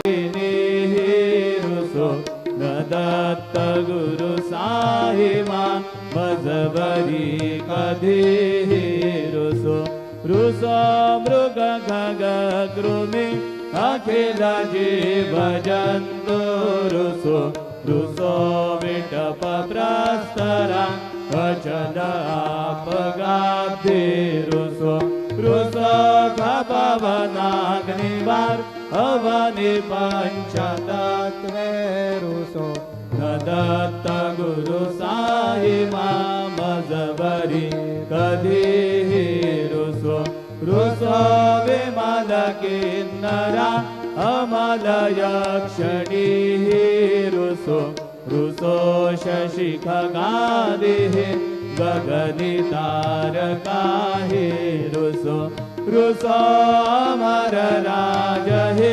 दाखिनी रुसो न दत्त गुरु साहिमा मजबरी कधी रुसो रुसो मृग खग कृमी अखिल जीव जंतु रुसो रुसो विटप प्रस्तरा अचल आपगाब्धि रुसो रुसो खपवनाग्निवार अवनि पंचतत्वे रुसो न दत्त गुरु साहिमा मजबरी कधी रुसो रुसो विमल किन्नरा अमल यक्षणी रुसो रुसो शशि खगादिः गगनि तारकाहि रुसो रुसो अमर राजहि